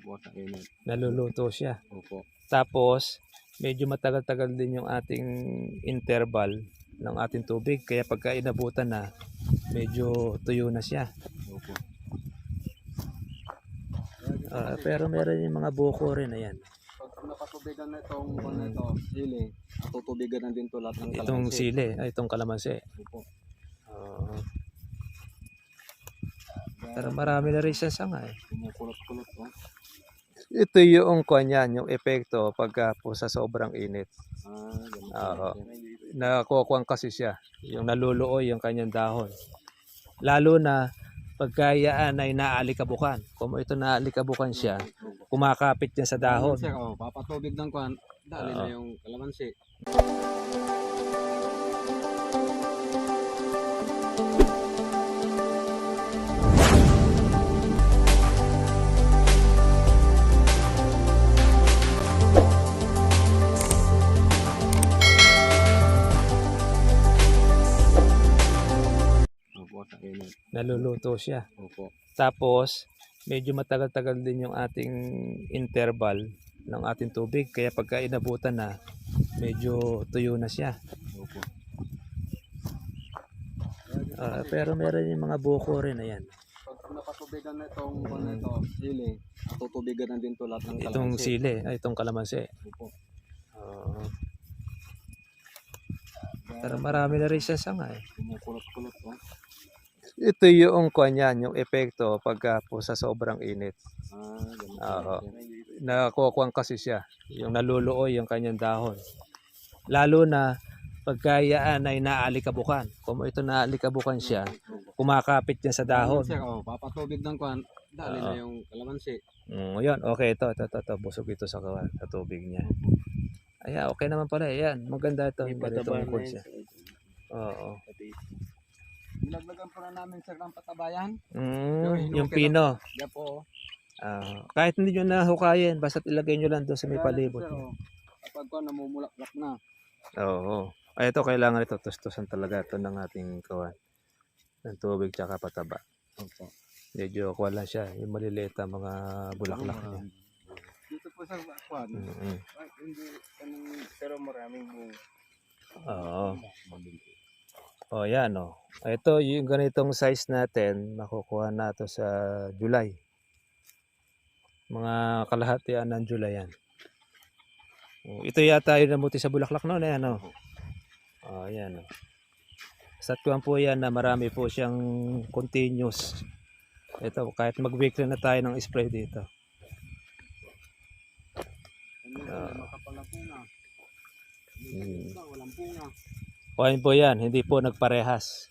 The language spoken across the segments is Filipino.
Opo, sa init. Naluluto siya. Opo. Tapos, medyo matagal-tagal din yung ating interval ng ating tubig. Kaya pagka inabutan na, medyo tuyo na siya. Opo. Pero meron yung mga buko rin, ayan. Pag napatubigan na itong sili, natutubigan na din to lahat ng Itong kalamansi. sili, itong kalamansi. Opo. Pero marami na rin siyang sanga eh. Kumukulot-kulot oh. Ito yung kanyan, yung epekto pagka po sa sobrang init. Ganun. Nakukuha kasi siya, yung naluluoy yung kanyang dahon. Lalo na pagka yan ay naaalikabukan. Kung ito naaalikabukan siya, kumakapit niya sa dahon. Sir, papatubig ng kwan, dali na yung kalamansi. Opo, sa init. Naluluto siya. Opo. Tapos, medyo matagal-tagal din yung ating interval ng ating tubig. Kaya pagka inabutan na, medyo tuyo na siya. Opo. Pero meron yung mga buko rin, ayan. Pag napatubigan na itong sili, natutubigan na din to lahat ng kalamansi. Itong sili, itong kalamansi. Opo. Pero marami na rin siyang sanga eh. Kumukulot-kulot oh. Ito yung kanyan, yung epekto pagka po sa sobrang init. Ganun. Nakukuha kasi siya, yung naluluoy yung kanyang dahon. Lalo na pagka yan ay naaalikabukan. Kung ito naaalikabukan siya, kumakapit niya sa dahon. Sir, papatubig ng kwan, dali na yung kalamansi. Yun, okay ito. Busog ito sa tubig niya. Ayan, okay naman pala. Ayan, maganda ito. Ganitong siya. Oo. Nilaglagan po na namin sir ng patabayan. Yung pino. Yan po. Kahit hindi nyo nahukayin, basta ilagay nyo lang doon sa may palibot. Kapag ko namumulaklak na. Oo. Ay, ito kailangan ito. Tustusan talaga ito ng ating kawan. Ng tubig tsaka pataba. Opo. Medyo kuha lang siya. Yung maliliit na mga bulaklak niya. Dito po sa kwan. Pero maraming bunga. Oo. O yan o. Ito yung ganitong size natin. Makukuha na ito sa July. Mga kalahatian ng July yan. Ito yata yung namuti sa bulaklak noon. Ayan o. Ayan o. Satkuhan po yan na marami po siyang continuous. Ito kahit mag-weekly na tayo ng spray dito. Walang bunga. Kuhain po yan, hindi po nagparehas.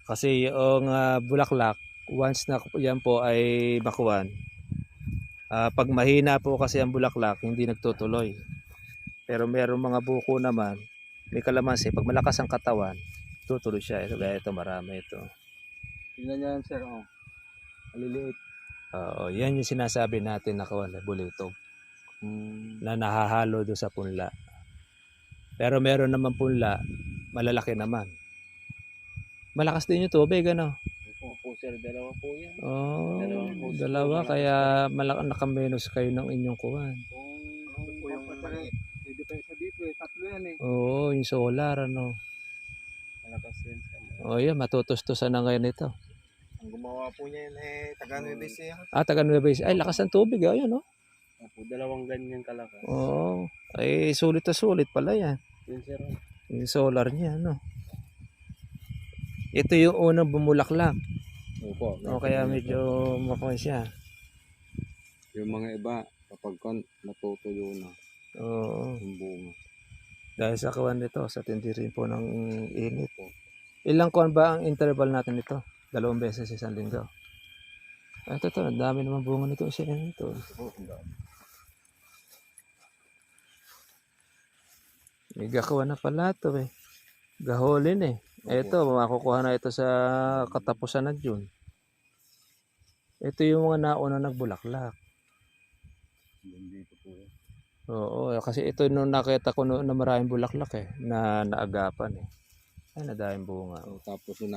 Kasi yung bulaklak, once na yan po ay makuhan, pag mahina po kasi ang bulaklak, hindi nagtutuloy. Pero merong mga buko naman, may kalamansi, pag malakas ang katawan, tutuloy siya. Ito, ito marami ito. Tingnan yan sir, maliliit. Yan yung sinasabi natin na kawala, bulitog. Na nahahalo doon sa punla. Pero meron naman punla, malalaki naman. Malakas din yung tubig, ano? Opo sir, dalawa po yan. Dalawa, kaya nakamenos kayo ng inyong kuwan. Kung yung maliit, hindi pa isa dito tatlo yan eh. Oo, yung solar, ano? Malakas yan. Yan, matutustusan na ngayon ito. Ang gumawa po niya yun taga Nueva Ecija. Taga Nueva Ecija. Ay, lakas ng tubig, ayun, no? Opo, dalawang ganyan kalakas. Ay, sulit na sulit pala yan. Yun sir. Yung solar niya, no? Ito yung unang bumulaklak. Opo. Kaya medyo makuha siya. Yung mga iba, kapag natutuyo na. Yung bunga. Dahil sa kawan nito, sa tindi rin po ng init. Ilang kuwan ba ang interval natin nito? 2 beses sa isang linggo. Ito, ang dami naman bunga nito. Ito. May gakawa na pala ito eh. Gaholin eh. Ito, makukuha na ito sa katapusan ng June. Ito yung mga nauna nagbulaklak. Dito po yan. Oo, kasi ito nung nakita ko na maraming bulaklak eh, na naagapan eh. Ay, nadaming bunga. So, tapos yung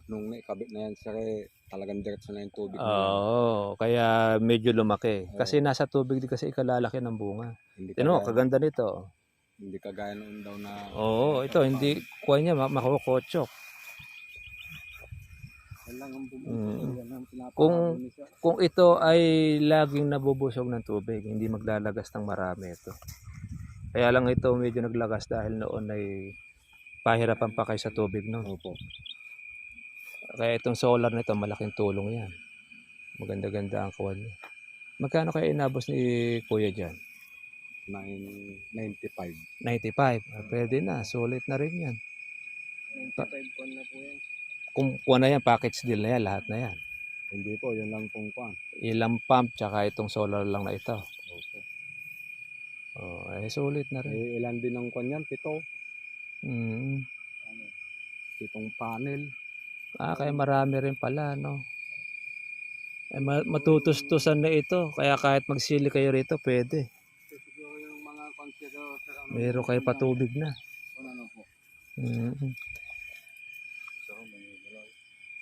nung naikabit na yan, sir, talagang diretso na yung tubig na yan. Oo, kaya medyo lumaki. Kasi Oo. nasa tubig din kasi ikalalaki ng bunga. Hindi Tino, kagaya, kaganda nito. hindi kagaya noon daw na Oo, ito hindi kuha niya makukotsok. yan lang ang bumili. Mm. Yan ang Kung pinapahabol ni sir. kung ito ay laging nabubusog ng tubig, hindi maglalagas ng marami ito. Kaya lang ito medyo naglagas dahil noon ay pahirapan pa kayo sa tubig noon. Opo. Kaya itong solar nito malaking tulong yan. Maganda-ganda ang kuwan niya. Magkano kaya inabos ni Kuya dyan? 95. 95. Pwede na, sulit na rin yan. 95 kon na po yan. Kung kuha na yan, package deal na yan, lahat na yan. Hindi po, yun lang pong kwan. Ilang pump, tsaka itong solar lang na ito. Opo. Oh, sulit na rin. Ilan din ang kwan yan? 7. Mm. 7 panel. Kaya marami rin pala, no? Matutustusan na ito. Kaya kahit magsili kayo rito, pwede. Siguro yung mga consider, sir, Meron kayo patubig na. ano po. Mm.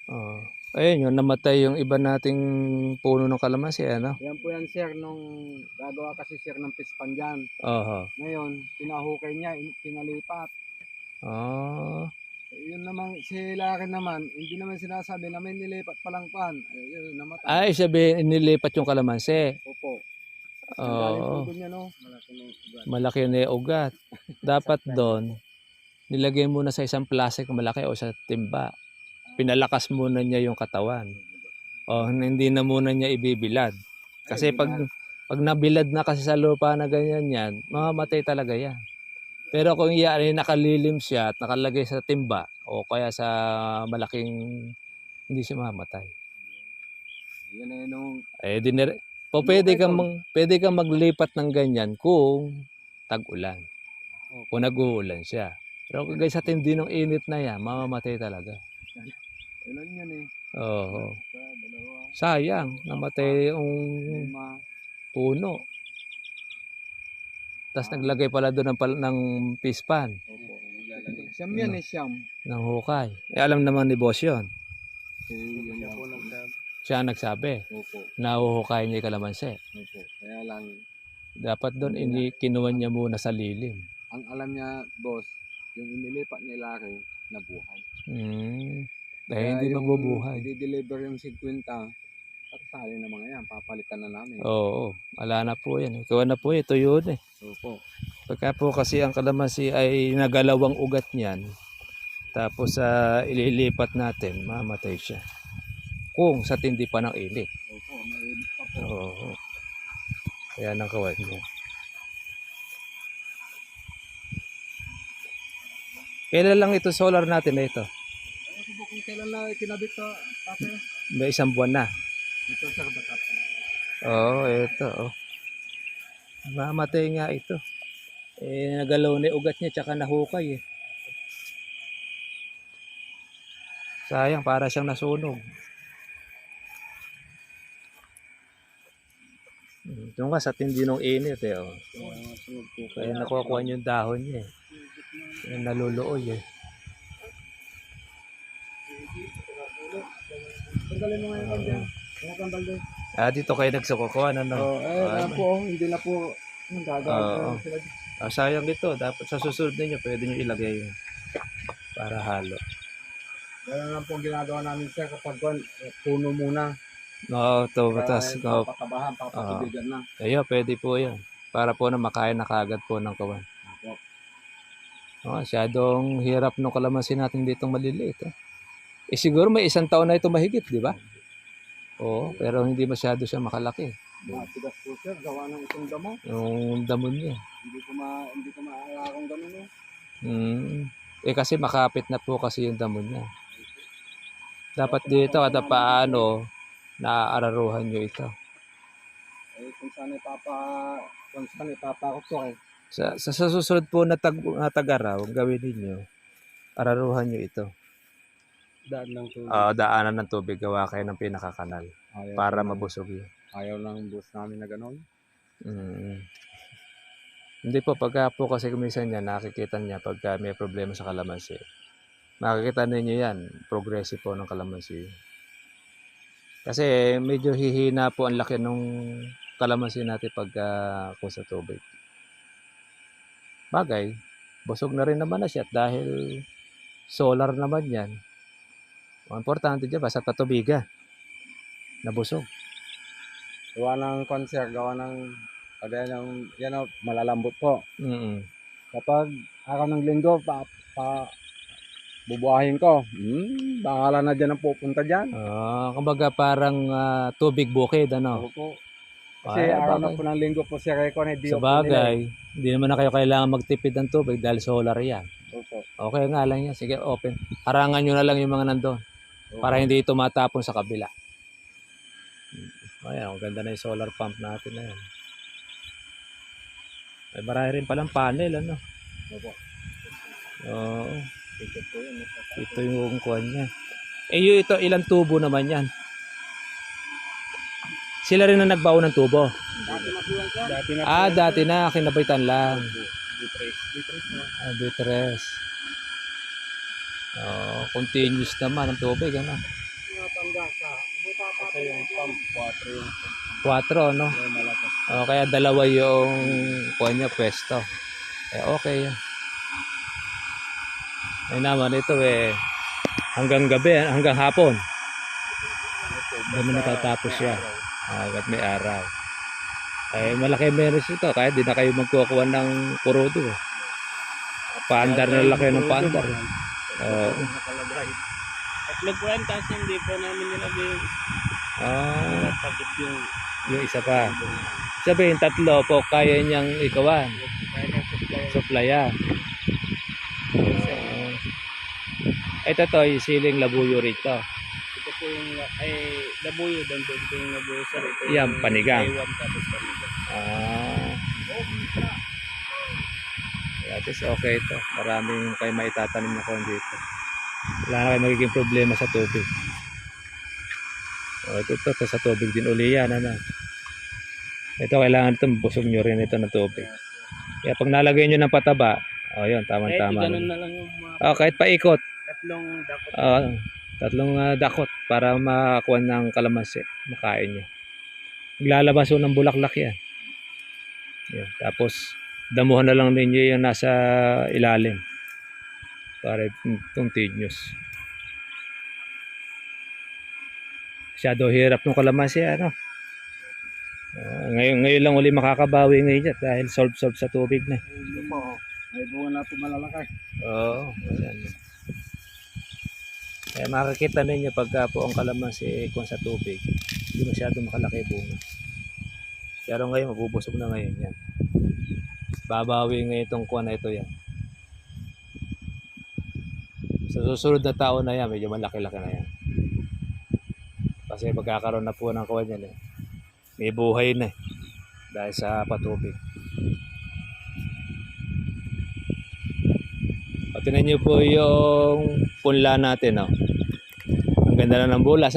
Oh. Ayun yun, namatay yung iba nating puno ng kalamansi, ano? Yan po yan, sir, nung gagawa kasi sir ng pispan dyan. Oho. Ngayon, pinahukay niya, pinalipat. Oh. Yun naman, si Larry naman, hindi naman sinasabi na may nilipat palang pan. Yun, namatay. Ay, sabihin, inilipat yung kalamansi. Opo. Oo. Galing po niya, no? Malaki na ugat. Malaki na yung ugat. Dapat doon, nilagay mo na sa isang plastic malaki o sa timba. Pinalakas muna niya yung katawan. O, hindi na muna niya ibibilad. Kasi pag nabilad na kasi sa lupa na ganyan yan, mamamatay talaga yan. Pero kung yan ay nakalilim siya at nakalagay sa timba o kaya sa malaking, hindi siya mamamatay. Yan ay nung... Pwede kang maglipat ng ganyan kung tag-ulan. Kung nag-uulan siya. Pero kung sa tindi ng init na yan, mamamatay talaga. Ilan yan eh? Oo. Dalawa, Sayang, namatay yung 5. puno. Tapos naglagay pala doon ng pispan, Opo, naglalagay. Siyam yan eh, siyam. ng hukay. Alam naman ni boss yun. Yan po nagsabi. Siya ang nagsabi, Opo, nahuhukay niya yung kalamansi. opo. Kaya lang, Dapat doon, kinuha niya muna sa lilim. ang alam niya, boss, yung inilipat ni Larry, nabuhay. Dahil hindi mabubuhay. I-deliver yung 50, pagsali na mga yan, papalitan na namin. Oo, wala na po yan. Ikaw na po, ito yun eh. Opo. Pagka po kasi ang kalamansi ay nagalawang ugat niyan, tapos ililipat natin, mamatay siya. Kung sa tindi pa ng init. Opo, mainit pa po. Oo. Kaya nang kawad niya. Kailan lang ito solar natin na ito? Ano po kung kailan na kinabit to, tatay? May isang buwan na. Ito sa kabatat. Oo, ito. Oh. Mamatay nga ito. Nagalaw na yung ugat niya tsaka nahukay eh. Sayang, para siyang nasunog. Ito nga sa tindi ng init eh. Oh. Kaya nakukuha niyo yung dahon niya eh. Yung naluluoy eh. Tanggalin mo ngayon dyan. Tanggal din. Dito kayo nagsukukuha ano? Hindi na po gagawin sila. Sayang ito. Dapat sa susunod ninyo pwede nyo ilagay yun. Para halo. Kaya lang po ginagawa namin sir kapag puno muna. Oo, ito. Batas. Papatabahan, papatubigan na. Ayun, pwede po yun. Para po na makain na kagad po ng kawan. Masyadong hirap nung kalamansi natin ditong maliliit. Siguro may 1 taon na ito mahigit, di ba? Oo, pero hindi masyado siya makalaki. Matigas po sir, gawa ng itong damo. Yung damo niya. Hindi ko maaalala kung ganun Kasi makapit na po kasi yung damo niya. Dapat dito kada paano naaararuhan nyo ito. Kung saan ipapakot ko Sa susunod po na tag-araw, gawin ninyo, araruhan nyo ito. daan ng tubig. Daanan ng tubig, gawa kayo ng pinakakanal para mabusog yun. Ayaw ng bus namin na gano'n. Hindi po, pagka po kasi kumisan niya, nakikita niya pagka may problema sa kalamansi. Makikita ninyo yan, progressive po ng kalamansi. Kasi medyo hihina po ang laki ng kalamansi natin pagka kung sa tubig. Bagay, busog na rin naman na siya dahil solar naman yan. Ang importante dyan, basta patubigan na busog. Gawa ng concert, gawa ng kagaya ng yan o, malalambot po. Mm. Kapag araw ng linggo, bubuhayin ko. Bahala na dyan ang pupunta dyan. Kumbaga parang tubig bukid, ano? Opo. Kasi araw na po ng linggo po si Recon, di Sa bagay, hindi naman na kayo kailangan magtipid ng tubig dahil solar yan. Opo. Okay nga lang yan. Sige, open. Harangan nyo na lang yung mga nandun para hindi ito matapon sa kabila. Ayan, ang ganda na yung solar pump natin na yan. May marami rin palang panel, ano? Opo. Oo. Ito po yun. Ito yung kuhan niya. Eh, ito, ilang tubo naman yan? Sila rin na nagbaon ng tubo. Dati na po yan, sir. Dati na, kinabitan lang. Bitres. Continuous naman ang tubig, ano? Kasi yung pump, 4 yung 4, no? malakas. Kaya dalawa yung kuha niya, pwesto. Okay yan. Ay naman ito hanggang gabi, hanggang hapon. Hindi natatapos siya. Hanggat may araw. Malaki meron ito, kaya di na kayo magkukuha ng kurudo. Paandar na lang kayo ng paandar. Tatlo po yan, tapos hindi po namin nilagay yung pakit Yung isa pa. Sabihin, 3 po, kaya niyang ikawan. Supplyan. Ito yung siling labuyo rito. Ito po yung, labuyo doon po. Ito yung labuyo sa rito. Yan, panigang. Taiwan tapos panigang. At least okay ito. Maraming kayo maitatanim na kung dito. Wala na kayo magiging problema sa tubig. Ito sa tubig din uli yan. Ano? Ito kailangan ito, busog nyo rin ito ng tubig. Kaya pag nalagay nyo ng pataba, yun, tama-tama. Kahit ganun na lang yung mga kahit paikot. 3 dakot. 3 dakot para makakuha ng kalamansi. Makain nyo. Maglalabas ng bulaklak yan. Yan. Tapos, damuhan na lang ninyo yung nasa ilalim. Para continuous. Masyado hirap ng kalamansi, ano? Ngayon lang uli makakabawi ngayon dyan dahil solve sa tubig na. Ito po, may bunga na po malalaki. Oo. Ayan. Kaya makikita ninyo pagka po ang kalamansi kung sa tubig, hindi masyado makalaki bunga. Pero ngayon, mabubusog na ngayon yan. Babawi ngayon itong kuha na ito yan. Sa susunod na taon na yan, medyo malaki-laki na yan. Kasi magkakaroon na po ng kuha yan may buhay na dahil sa patubig. Tingnan nyo po yung punla natin. Ang ganda na ng bulas.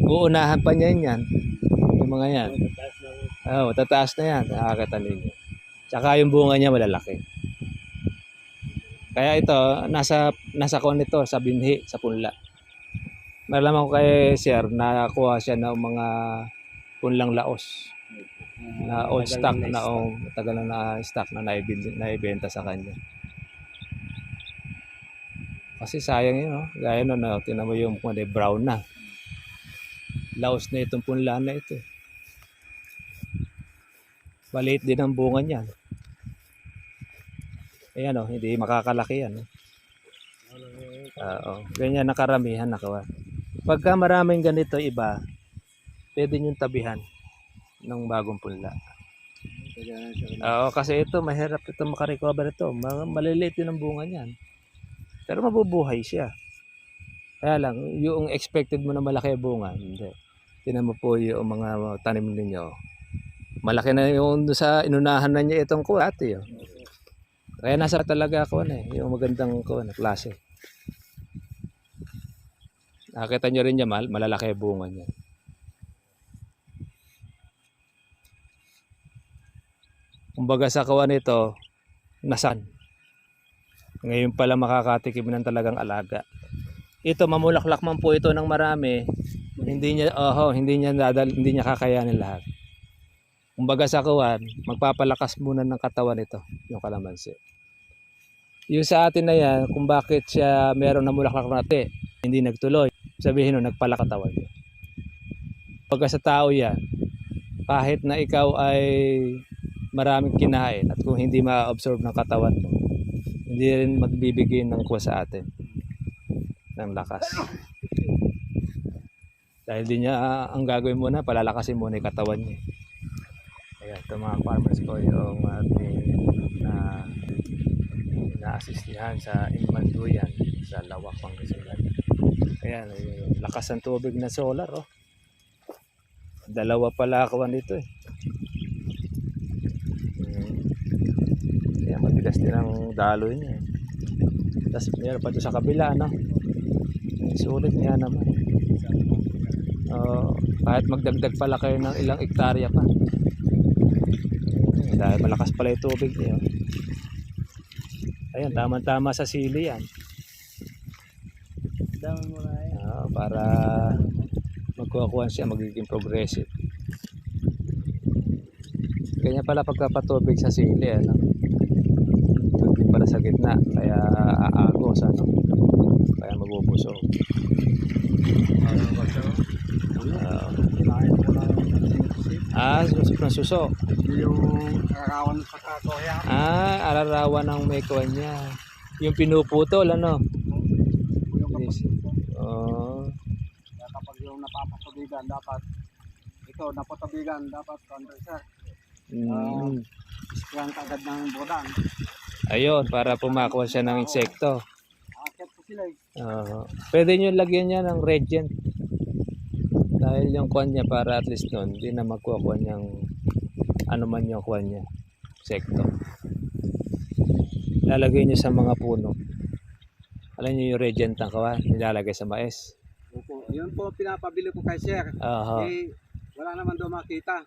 Uunahan pa niya yan. Yung mga yan. Matataas na yan. Nakakita ninyo. Tsaka yung bunga niya malalaki. Kaya ito, nasa kon ito, sa binhi, sa punla. Malaman ko kay Sir, nakakuha siya ng mga punlang laos. Na old stock na matagal na stock na naibenta sa kanya. Kasi sayang yun, gaya nun, tinan mo yung brown na. Laos na itong punla na ito. Maliit din ang bunga niyan. Ayan hindi makakalaki yan. Ganyan nakaramihan nakawa. Pagka maraming ganito iba, pwede nyo tabihan ng bagong punla. Kasi ito mahirap ito makarecover ito. Maliliit din ang bunga niyan. Pero mabubuhay siya. Kaya lang, yung expected mo na malaki bunga, hindi. Tingnan mo po yung mga tanim ninyo. Malaki na yung sa inunahan na niya itong kuwate. Kaya nasa talaga ako yung magandang klase. Nakita nyo rin niya, malalaki yung bunga niya. Kumbaga sa kawan nito, nasan. Ngayon pala makakatikim ng talagang alaga. Ito mamulaklak man po ito ng marami, hindi niya kakayanin lahat. Kumbaga sa kuwan, magpapalakas muna ng katawan ito, yung kalamansi. Yung sa atin na yan, kung bakit siya meron na mulaklak natin, hindi nagtuloy, sabihin nun, nagpalakatawan niya. Kumbaga sa tao yan, kahit na ikaw ay maraming kinain at kung hindi ma-absorb ng katawan mo, hindi rin magbibigay ng kuwa sa atin, ng lakas. Dahil di niya, ang gagawin muna, palalakasin muna yung katawan niya. Kaya ito mga farmers ko yung ating na-assistihan sa Inmanduyan sa Lawak, Pangasinan. Kaya yung lakas ng tubig na solar, oh. Dalawa pala kawan dito eh. Kaya matigas din ang daloy niya. Tapos meron pa doon sa kabila, no? Sulit niya naman. Kahit magdagdag pala kayo ng ilang ektarya pa. Dahil malakas pala yung tubig niya. Ayan, tama-tama sa sili yan. Dami mo na yan. Para magkuha siya, magiging progressive. Ganyan pala pagkapatubig sa sili, ano? Tubig pala sa gitna, kaya aagos, ano? Kaya mabubusog. Susok na susok. Yung ararawan sa katoya. Ararawan ng may kuwan niya. Yung pinuputol, ano? Kaya kapag yung napapatubigan, dapat condenser. Isprayan agad ng bodan. Ayun, para pumakuha siya ng insekto. Akit po sila eh. Pwede nyo lagyan niya ng reagent. Dahil yung kuwan niya para at least nun, hindi na magkuha niyang ano man yung kuwan niya. Insekto. Lalagay niyo sa mga puno. Alam niyo yung reagent ng kuwan, nilalagay sa mais. Opo, yun po pinapabili ko kay sir. Eh, wala naman daw makita.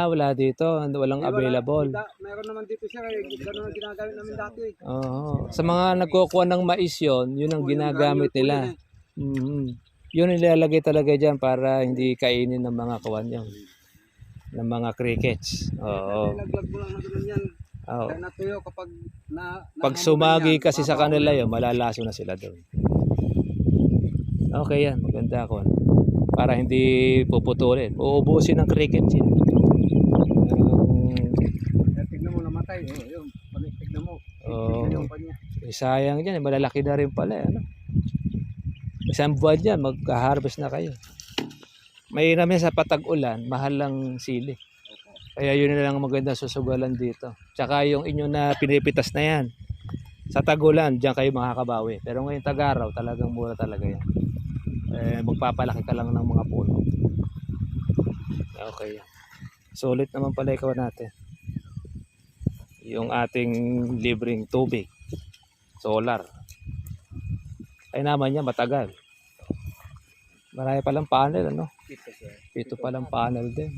Wala dito. Walang available. Meron naman dito sir. Ganun ang ginagamit namin dati. Sa mga nagkukuha ng mais yun ang ginagamit nila. Yun nilalagay talaga dyan para hindi kainin ng mga kawan yun. Ng mga crickets. Naglag mo lang na ganun yan. Kaya natuyo kapag pag sumagi kasi sa kanila yun, malalaso na sila doon. Okay yan, maganda ako. Para hindi puputulin. Uubusin ng crickets yun. Tignan mo namatay. Yun, tignan mo. Sayang dyan, malalaki na rin pala. Ano? Isang buwan dyan, magka-harvest na kayo. May namin sa patag-ulan, mahal lang sili. Kaya yun na lang maganda susugalan dito. Tsaka yung inyo na pinipitas na yan. Sa tag-ulan, dyan kayo makakabawi. Pero ngayon tag-araw, talagang mura talaga yan. Magpapalaki ka lang ng mga puno. Okay. Sulit naman pala ikaw natin. Yung ating libreng tubig. Solar. Ay naman niya matagal. Marami palang panel, ano? Ito palang panel din.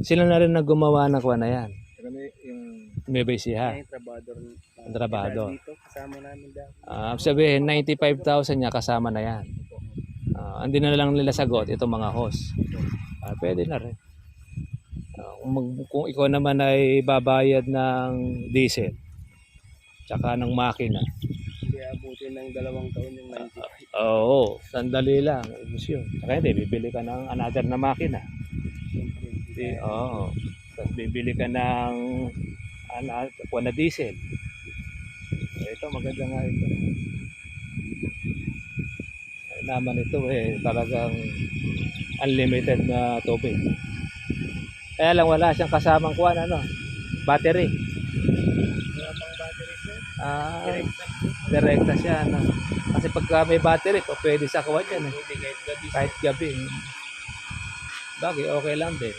Sila na rin na gumawa ng kuha na yan. May siya. Ang trabador. Dito, kasama namin dati. Sabihin, 95,000 niya kasama na yan. Hindi na lang nila sagot itong mga host. Pwede na rin. Kung ikaw naman ay babayad ng diesel, tsaka ng makina. Hindi abutin ng 2 taon yung 95. Sandali lang. Saka hindi, bibili ka ng another na makina. Tapos bibili ka ng na diesel. Ito maganda nga ito. Ay naman ito talagang unlimited na tubig. Kaya lang wala siyang kasamang kuwan, battery. Wala pang battery sir. Direkta siya, Kasi pagka may battery, pwede sa kuwan yan. Kahit gabi. Bagay, okay lang din.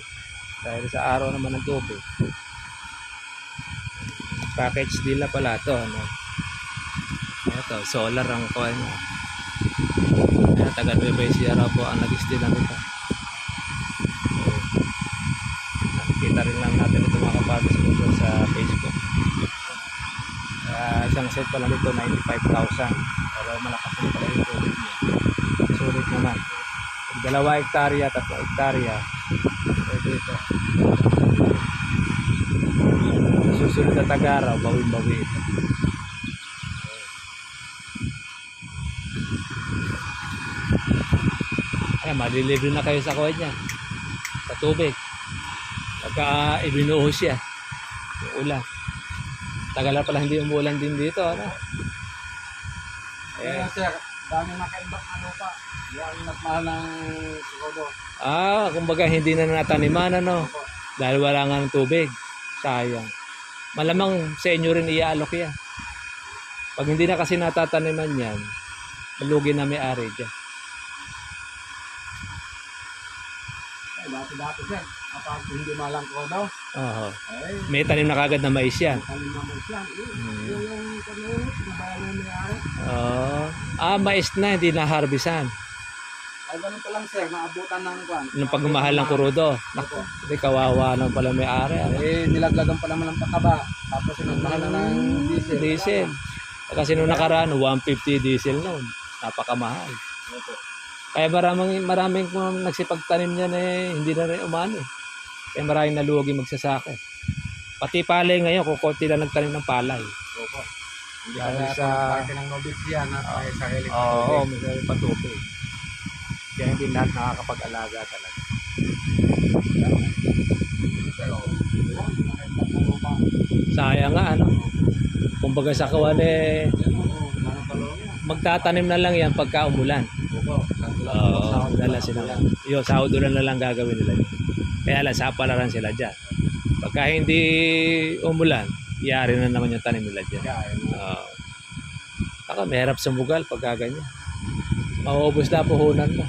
Dahil sa araw naman ng tubig. Package deal na pala ito. Ito, solar ang kuwan niya. Taga Nueva Ecija po ang nag-steal nito. Nakikita rin lang natin ito mga kapatid sa Facebook. Isang isang set pala nito 95,000. Pero malakas na pala yung tubig niya. Sulit naman. Kung 2 hektarya, 3 hektarya, pwede ito. Susunod na Tagaraw, bawi-bawi ito. Ayan, malilibre na kayo sa kuha niya. Sa tubig. Pagka ibinuhos siya. Yung ulan. Tagal na pala hindi umulan din dito, ano? Kaya sir, dami nakaimbak na lupa. Yan nagmahal ng siguro. Kumbaga hindi na nataniman, ano? Dahil wala nga ng tubig. Sayang. Malamang sa inyo rin iaalok yan. Pag hindi na kasi natataniman yan, malugi na may-ari dyan. Dati sir, kapag hindi malang ko daw, Oo. ay, May tanim na kagad na mais yan. talim na mo siya. Yung kanunit, nabayan mo may-ari. Mais na, hindi na harbisan. Ay, ganun pa lang sir, naabutan ng kwan. Nung pagmamahal ng kurudo. Naku, hindi kawawa naman pala may-ari. Ano? Nilaglagan pa naman ng pataba. Tapos nagmahal na ng diesel. Diesel. Kasi nung nakaraan, 150 diesel noon. Napakamahal. Kaya maraming nagsipagtanim niyan hindi na rin umano eh. Kaya maraming nalugi magsasaka. Pati palay ngayon, kukunti lang nagtanim ng palay. Opo. Hindi Dahil kaya sa- sa parte ng nobis yan na tayo sa helik. Oo, may sarili patubig. Kaya hindi lahat nakakapag-alaga talaga. Sayang nga ano. Kumbaga sa kawan magtatanim na lang yan pagka umulan. Oo, dala sila. Yung sahod ulan na lang gagawin nila. Kaya lang, sapalaran sila dyan. Pagka hindi umulan, iyari na naman yung tanim nila dyan. Oo. Saka mahirap sumugal pagka ganyan. Mauubos na puhunan mo.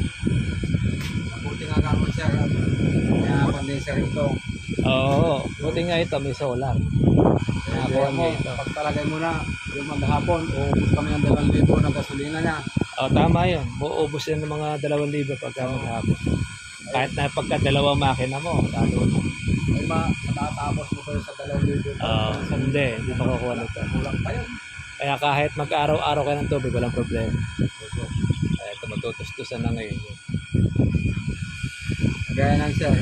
Mabuti nga gamot siya. Kaya condenser ito. Oo, buti nga ito, may solar. Kaya mo, pagtalagay mo na yung maghapon, uubos kami ng 2,000 ng gasolina niya. Oo, tama yun. Mauubos yan ng mga 2,000 pagka maghapon. Kahit na pagka dalawang makina mo, lalo na. Ay matatapos mo kayo sa 2,000. Hindi makukuha nito. Kulang pa yun. Kaya kahit mag-araw-araw kayo ng tubig, walang problema. Kaya ito matutustusan na ngayon. Kaya nang sir,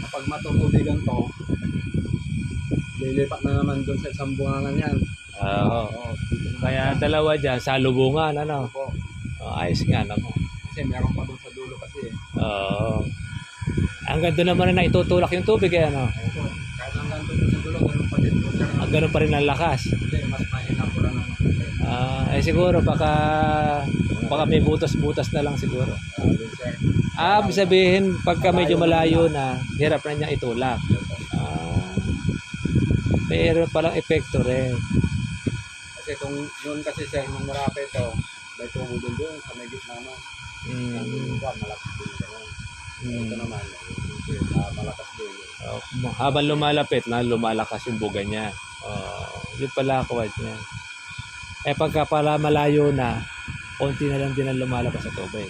kapag matutubigan to, lilipat na naman doon sa isang bungangan yan. Oo. Kaya dalawa dyan, sa lubungan, ano? Opo. Ayos nga naman. Kasi meron pa doon sa dulo kasi. Oo. Hanggang doon naman na itutulak yung tubig, ano? Opo. Kahit hanggang doon sa dulo, ganun pa din po sir. Ganun pa rin ang lakas. Hindi, mas mahina po lang naman. Siguro baka may butas-butas na lang siguro. Sir. Ibig sabihin, pagka medyo malayo na, hirap na niya itulak. Mayroon palang epekto rin. Kasi kung noon kasi sir, nung marapit ito, may tubo doon sa may gitna naman. Ang malakas din gano'n. Ito naman, malakas din. Habang lumalapit na, lumalakas yung buga niya. Yung pala kawad niya. Pagka pala malayo na, konti na lang din ang lumalabas sa tubig.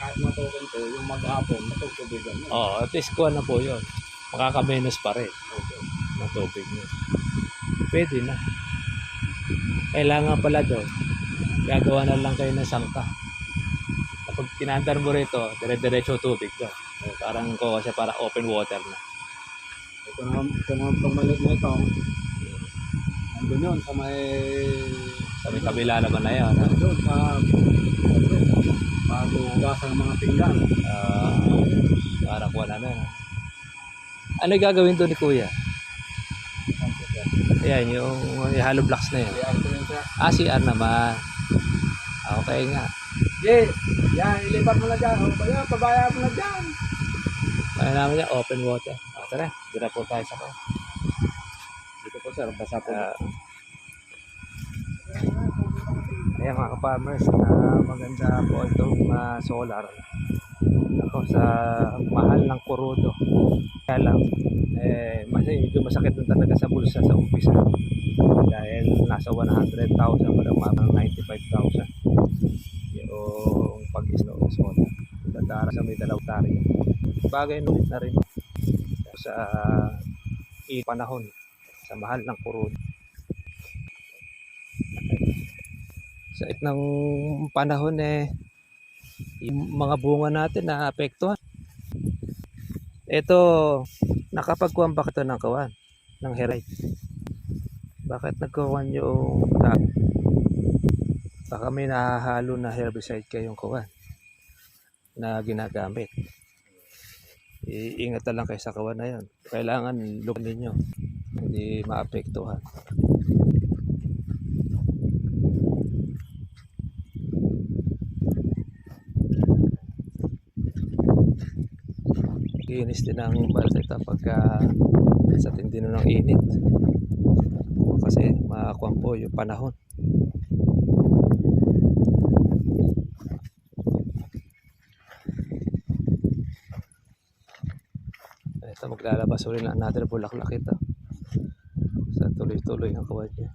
Kahit matukan to, yung maghapon, matutubigan mo. At least kuha na po yun. Makakamenos pa rin ng tubig niya. Pwede na. Kailangan pala doon, gagawa na lang kayo ng sangka. Kapag tinandar mo rito, dire-diretso tubig doon. Parang kuha siya para open water na. Ito naman pamalit na ito. Andun yun, sa may Kabila naman na yun. doon, sa pag-ugasan ng mga pinggan. Parang kuha na na. Ano gagawin doon ni Kuya? Ayan, yung hollow blocks na yun. Kaya ito yun sir. CR naman. Okay nga. Yan, ilipat mo na dyan. Pabaya mo na dyan. Ano naman yan? Open water. Tara, dira po tayo sa ko. Dito po sir, basa po. Ayan mga ka-farmers, maganda po itong solar. Ako sa mahal ng kurudo. Kaya lang, medyo masakit din talaga sa bulsa sa umpisa. Dahil nasa 100,000 para mga 95,000. Yung pag-isno ng solar. Dadara sa may 2 hektarya. Bagay nulit na rin sa panahon sa mahal ng kurudo. Sa ng panahon yung mga bunga natin naapektuhan. Ito, nakapagkuhan ba ito ng kawan? Ng herite? Bakit nagkawan yung dami? Baka may nahahalo na herbicide kayong kawan na ginagamit. Iingat na lang kayo sa kawan na yun. Kailangan lupan ninyo, hindi maapektuhan. Inis din ang balsita pagka sa tindi ng init. Kasi makakuha po yung panahon. Ito, maglalabas ulit na another bulaklak ito. Sa tuloy-tuloy ang kawad niya.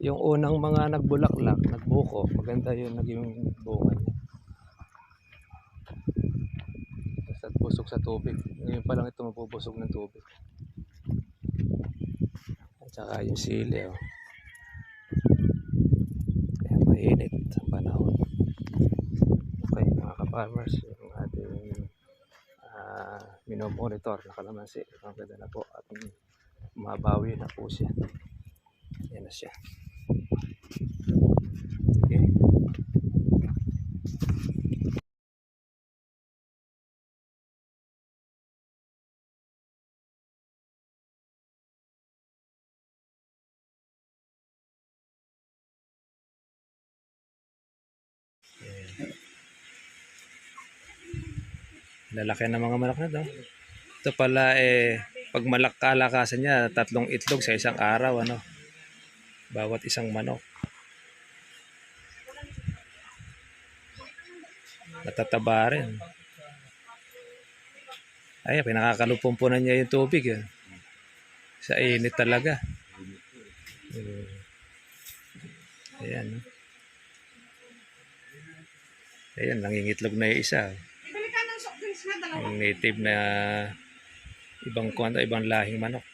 Yung unang mga nagbulaklak, nagbuko, maganda yung naging bunga niya. At busog sa tubig. Ngayon pa lang ito mabubusog ng tubig. At saka yung sili. Oh. Kaya mainit ang panahon. Okay mga ka-farmers, yung ating minomonitor na kalamansi. Ang ganda na po at mabawi na po siya. Yan na siya. Okay. Lalaki ng mga manok na to. Ito pala pag kalakasan niya, 3 itlog sa isang araw, ano. Bawat isang manok. Natataba rin. Ay, pinakakalupumpunan niya yung tubig. Sa init talaga. Ayan. No? Ayan, nangingitlog na yung isa. Yung native na ibang lahing manok.